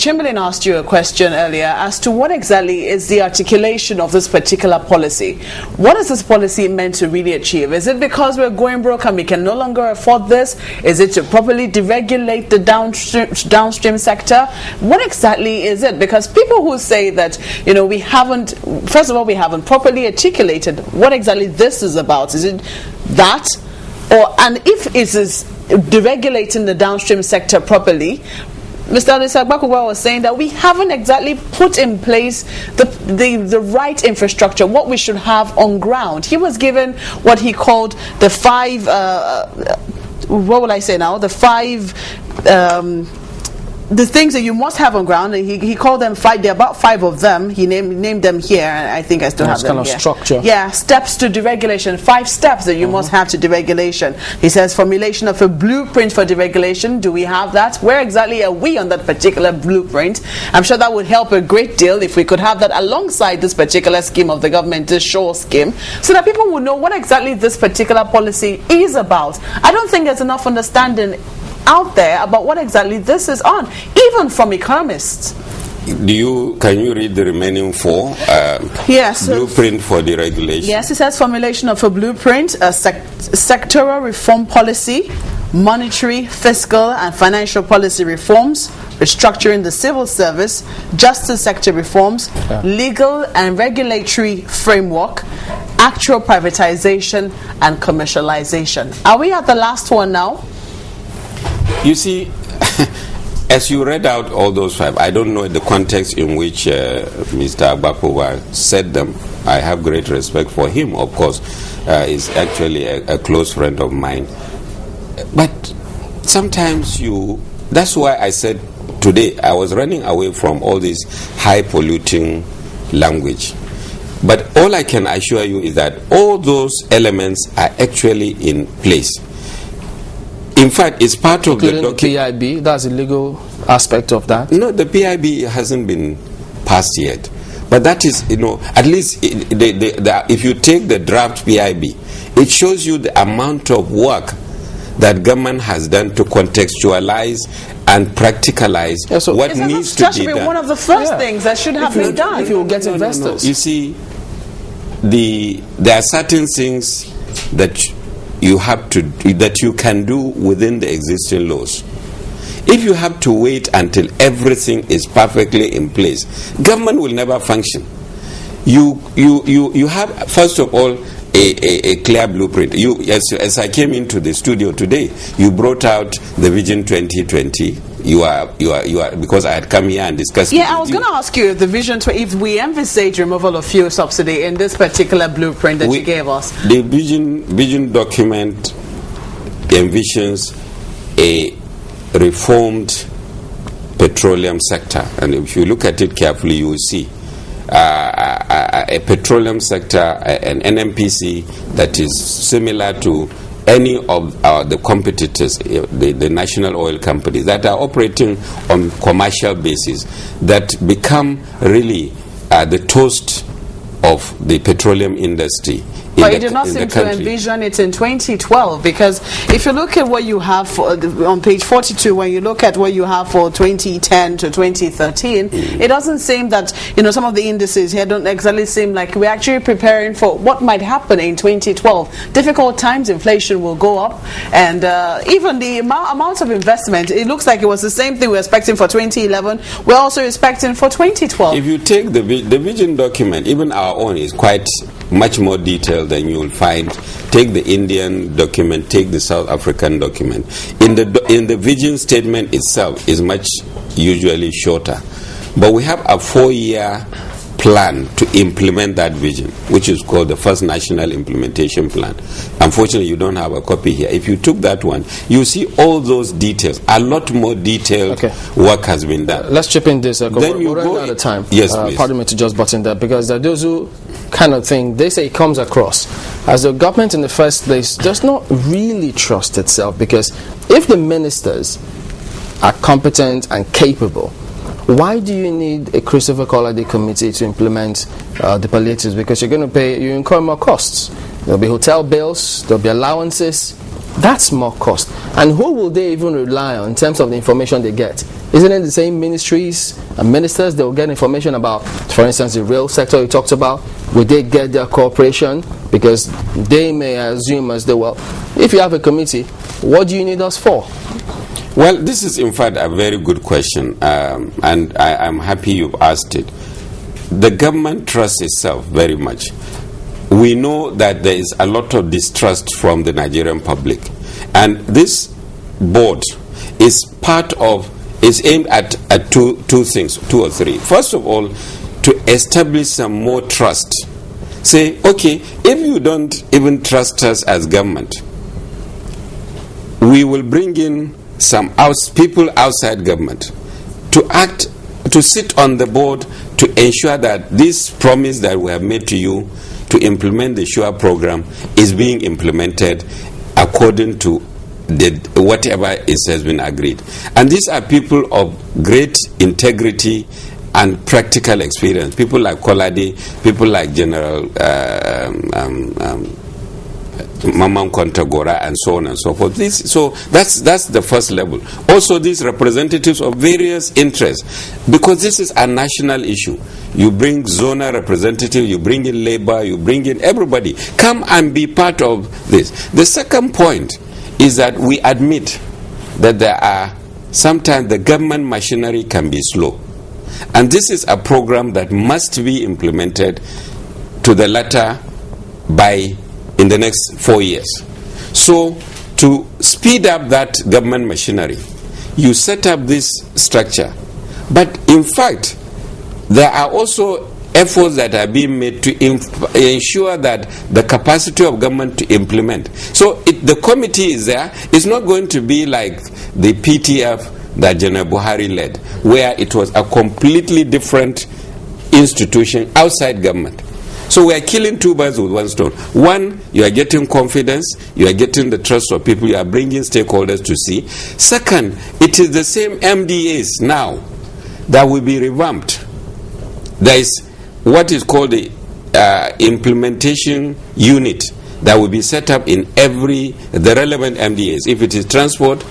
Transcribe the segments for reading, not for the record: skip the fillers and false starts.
Chamberlain asked you a question earlier as to what exactly is the articulation of this particular policy. What is this policy meant to really achieve? Is it because we're going broke and we can no longer afford this? Is it to properly deregulate the downstream sector? What exactly is it? Because people who say that, we haven't, first of all, we haven't properly articulated what exactly this is about. Is it that? And if it is deregulating the downstream sector properly, Mr. Agbakuwa was saying that we haven't exactly put in place the right infrastructure, what we should have on ground. He was given what he called the five, what will I say now? The things that you must have on ground. He called them five. There are about 5 of them. He named them here. I think I still have them kind here. of structure. Yeah, steps to deregulation. 5 steps that you must have to deregulation. He says formulation of a blueprint for deregulation. Do we have that? Where exactly are we on that particular blueprint? I'm sure that would help a great deal if we could have that alongside this particular scheme of the government, this SURE scheme, so that people would know what exactly this particular policy is about. I don't think there's enough understanding out there about what exactly this is on, even from economists. Can you read the remaining 4? Yes. Blueprint for deregulation. Yes, it says formulation of a blueprint, a sectoral reform policy, monetary, fiscal, and financial policy reforms, restructuring the civil service, justice sector reforms, legal and regulatory framework, actual privatization, and commercialization. Are we at the last one now? You see, as you read out all those 5, I don't know the context in which Mr. Agbakuwa said them. I have great respect for him, of course. He's actually a close friend of mine. But sometimes that's why I said today I was running away from all this high polluting language. But all I can assure you is that all those elements are actually in place. In fact, it's part of the document. PIB, that's the legal aspect of that. No, the PIB hasn't been passed yet. But that is, at least if you take the draft PIB, it shows you the amount of work that government has done to contextualize and practicalize what needs to be done. That should be one of the first things that should have been done. If you will get investors. No. You see, there are certain things that you can do within the existing laws. If you have to wait until everything is perfectly in place, government will never function. You have, first of all, a clear blueprint. As I came into the studio today, you brought out the Vision 2020. You are because I had come here and discussed. Yeah, I was going to ask you the Vision if we envisage removal of fuel subsidy in this particular blueprint that you gave us. The vision document envisions a reformed petroleum sector, and if you look at it carefully, you will see a petroleum sector, an NMPC that is similar to any of the competitors, the national oil companies that are operating on commercial basis, that become really the toast of the petroleum industry. But you do not seem to envision it in 2012, because if you look at what you have on page 42, when you look at what you have for 2010 to 2013, it doesn't seem that, some of the indices here don't exactly seem like we're actually preparing for what might happen in 2012. Difficult times, inflation will go up, and even the amount of investment, it looks like it was the same thing we were expecting for 2011, we're also expecting for 2012. If you take the vision document, even our own is quite much more detailed than you will find. Take the Indian document, take the South African document. In the vision statement itself is much usually shorter, but we have a 4-year plan to implement that vision, which is called the First National Implementation Plan. Unfortunately, you don't have a copy here. If you took that one, you see all those details. A lot more detailed work has been done. Let's chip in this. Then we're running out of time. Yes, please. Pardon me to just butt in there, because there are those who kind of think, they say it comes across as the government in the first place does not really trust itself, because if the ministers are competent and capable, why do you need a Christopher Collady committee to implement the palliatives? Because you're going to incur more costs. There'll be hotel bills, there'll be allowances, That's more cost. And who will they even rely on in terms of the information they get? Isn't it the same ministries and ministers that will get information about, for instance, the rail sector you talked about? Will they get their cooperation? Because they may assume as though, well, if you have a committee, what do you need us for? Well, this is in fact a very good question, and I'm happy you've asked it. The government trusts itself very much. We know that there is a lot of distrust from the Nigerian public, and this board is aimed at two things, two or three. First of all, to establish some more trust. Say, okay, if you don't even trust us as government, we will bring in some people outside government to sit on the board to ensure that this promise that we have made to you to implement the SURE program is being implemented according to whatever has been agreed. And these are people of great integrity and practical experience. People like Kolade, people like General Mamman Kontagora, and so on and so forth. So that's the first level. Also, these representatives of various interests, because this is a national issue. You bring zonal representative, you bring in labor, you bring in everybody. Come and be part of this. The second point is that we admit that there are sometimes the government machinery can be slow. And this is a program that must be implemented to the letter in the next 4 years. So to speed up that government machinery, you set up this structure. But in fact, there are also efforts that are being made to ensure that the capacity of government to implement. So the committee is there. It's not going to be like the PTF that General Buhari led, where it was a completely different institution outside government. So we are killing two birds with one stone. One, you are getting confidence, you are getting the trust of people, you are bringing stakeholders to see. Second, it is the same MDAs now that will be revamped. There is what is called the implementation unit that will be set up in the relevant MDAs. If it is transport,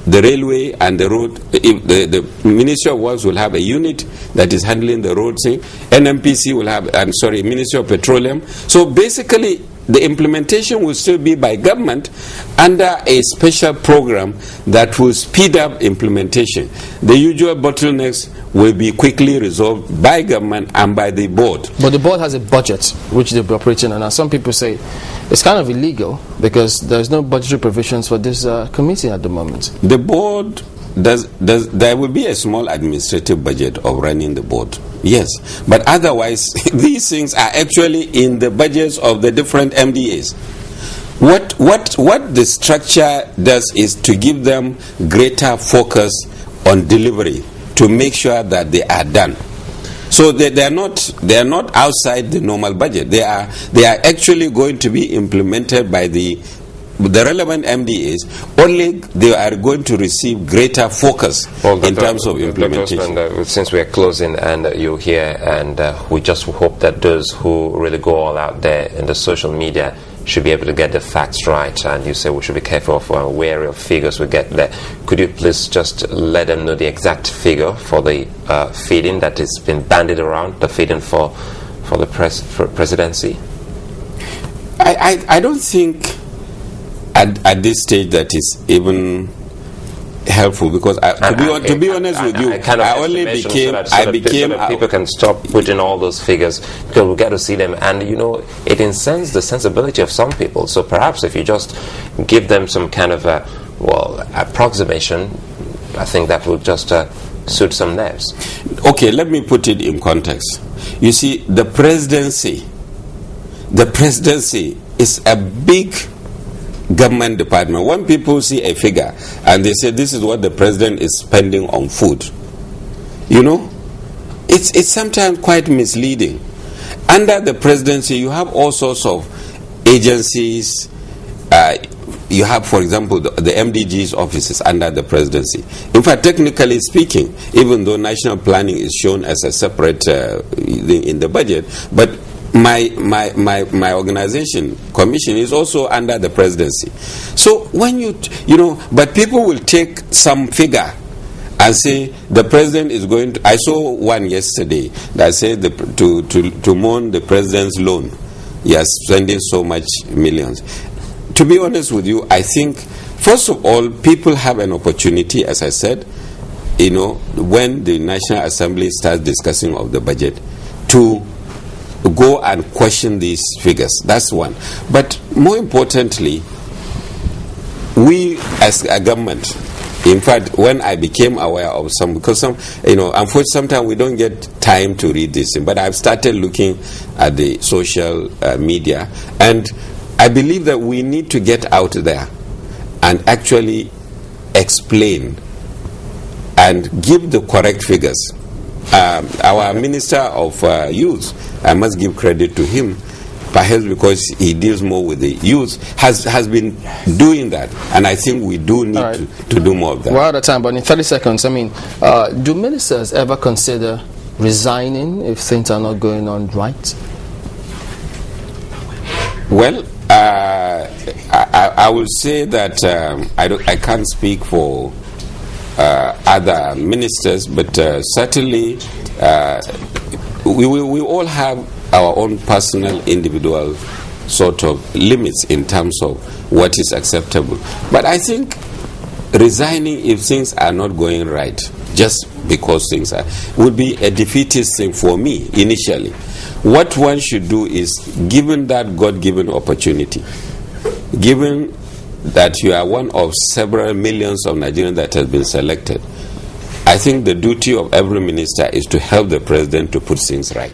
the railway and the road, the Ministry of Works will have a unit that is handling the road thing. NMPC will have, Ministry of Petroleum. So basically, the implementation will still be by government under a special program that will speed up implementation. The usual bottlenecks will be quickly resolved by government and by the board. But the board has a budget which they'll be operating on. And some people say it's kind of illegal because there's no budgetary provisions for this committee at the moment. The board there will be a small administrative budget of running the board. Yes, but otherwise these things are actually in the budgets of the different MDAs. What the structure does is to give them greater focus on delivery, to make sure that they are done. So they are not outside the normal budget. They are actually going to be implemented by the relevant MDAs. Only they are going to receive greater focus in terms of implementation. Usman, since we are closing and you're here, and we just hope that those who really go all out there in the social media should be able to get the facts right, and you say we should be careful of wary of figures we get there. Could you please just let them know the exact figure for the feeding that has been bandied around, the feeding for the presidency? I don't think at this stage that is even helpful, because to be honest with you, people can stop putting all those figures, because we get to see them, and it incensed the sensibility of some people. So perhaps if you just give them some kind of approximation, I think that will just suit some nerves. Okay, let me put it in context. You see, the presidency is a big government department. When people see a figure and they say this is what the president is spending on food, it's sometimes quite misleading. Under the presidency, you have all sorts of agencies. You have, for example, the MDG's offices under the presidency. In fact, technically speaking, even though national planning is shown as a separate thing in the budget, but my organization, commission, is also under the presidency. So when but people will take some figure and say the president is going to. I saw one yesterday that said to mourn the president's loan, he is spending so much millions. To be honest with you, I think first of all, people have an opportunity, as I said, when the National Assembly starts discussing of the budget, to go and question these figures. That's one. But more importantly, we as a government, in fact, when I became aware of unfortunately sometimes we don't get time to read this, but I've started looking at the social media, and I believe that we need to get out there and actually explain and give the correct figures. Our Minister of Youth, I must give credit to him, perhaps because he deals more with the youth, has been doing that, and I think we do need to do more of that. We're out of time, but in 30 seconds, do ministers ever consider resigning if things are not going on right? Well, I will say that I can't speak for other ministers, but certainly we all have our own personal, individual sort of limits in terms of what is acceptable. But I think resigning if things are not going right, just because things are, would be a defeatist thing for me initially. What one should do is, given that God-given opportunity, given that you are one of several millions of Nigerians that has been selected, I think the duty of every minister is to help the president to put things right.